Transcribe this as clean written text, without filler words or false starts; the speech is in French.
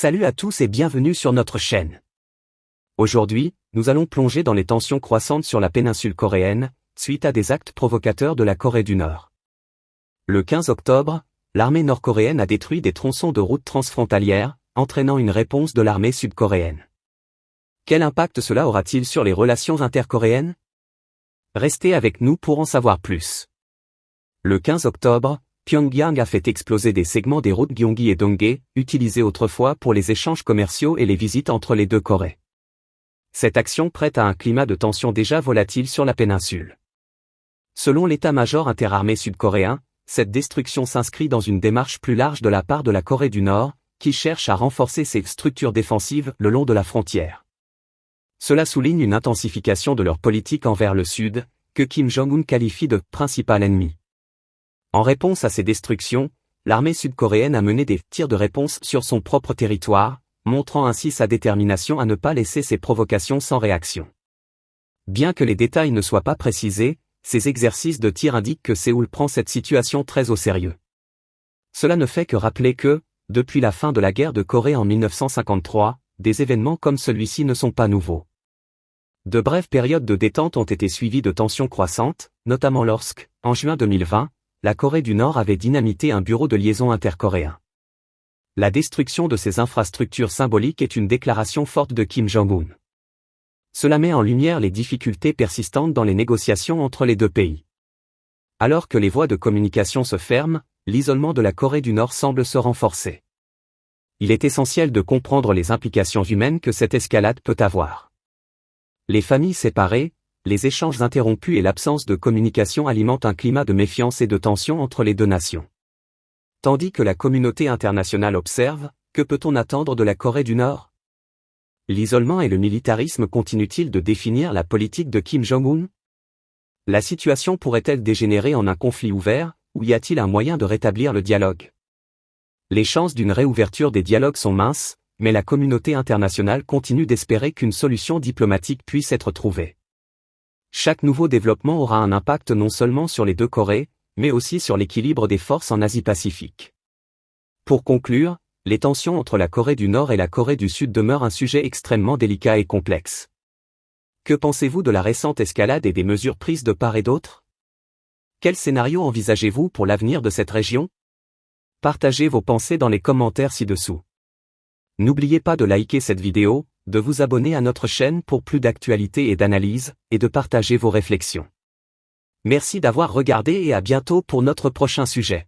Salut à tous et bienvenue sur notre chaîne. Aujourd'hui, nous allons plonger dans les tensions croissantes sur la péninsule coréenne, suite à des actes provocateurs de la Corée du Nord. Le 15 octobre, l'armée nord-coréenne a détruit des tronçons de routes transfrontalières, entraînant une réponse de l'armée sud-coréenne. Quel impact cela aura-t-il sur les relations intercoréennes? Restez avec nous pour en savoir plus. Le 15 octobre, Pyongyang a fait exploser des segments des routes Gyeonggi et Donghae, utilisés autrefois pour les échanges commerciaux et les visites entre les deux Corées. Cette action prête à un climat de tension déjà volatile sur la péninsule. Selon l'état-major interarmé sud-coréen, cette destruction s'inscrit dans une démarche plus large de la part de la Corée du Nord, qui cherche à renforcer ses structures défensives le long de la frontière. Cela souligne une intensification de leur politique envers le Sud, que Kim Jong-un qualifie de « principal ennemi ». En réponse à ces destructions, l'armée sud-coréenne a mené des tirs de réponse sur son propre territoire, montrant ainsi sa détermination à ne pas laisser ces provocations sans réaction. Bien que les détails ne soient pas précisés, ces exercices de tir indiquent que Séoul prend cette situation très au sérieux. Cela ne fait que rappeler que, depuis la fin de la guerre de Corée en 1953, des événements comme celui-ci ne sont pas nouveaux. De brèves périodes de détente ont été suivies de tensions croissantes, notamment lorsque, en juin 2020, la Corée du Nord avait dynamité un bureau de liaison intercoréen. La destruction de ces infrastructures symboliques est une déclaration forte de Kim Jong-un. Cela met en lumière les difficultés persistantes dans les négociations entre les deux pays. Alors que les voies de communication se ferment, l'isolement de la Corée du Nord semble se renforcer. Il est essentiel de comprendre les implications humaines que cette escalade peut avoir. Les familles séparées, les échanges interrompus et l'absence de communication alimentent un climat de méfiance et de tension entre les deux nations. Tandis que la communauté internationale observe, que peut-on attendre de la Corée du Nord? L'isolement et le militarisme continuent-ils de définir la politique de Kim Jong-un? La situation pourrait-elle dégénérer en un conflit ouvert, ou y a-t-il un moyen de rétablir le dialogue? Les chances d'une réouverture des dialogues sont minces, mais la communauté internationale continue d'espérer qu'une solution diplomatique puisse être trouvée. Chaque nouveau développement aura un impact non seulement sur les deux Corées, mais aussi sur l'équilibre des forces en Asie-Pacifique. Pour conclure, les tensions entre la Corée du Nord et la Corée du Sud demeurent un sujet extrêmement délicat et complexe. Que pensez-vous de la récente escalade et des mesures prises de part et d'autre? Quel scénario envisagez-vous pour l'avenir de cette région? Partagez vos pensées dans les commentaires ci-dessous. N'oubliez pas de liker cette vidéo, de vous abonner à notre chaîne pour plus d'actualités et d'analyses, et de partager vos réflexions. Merci d'avoir regardé et à bientôt pour notre prochain sujet.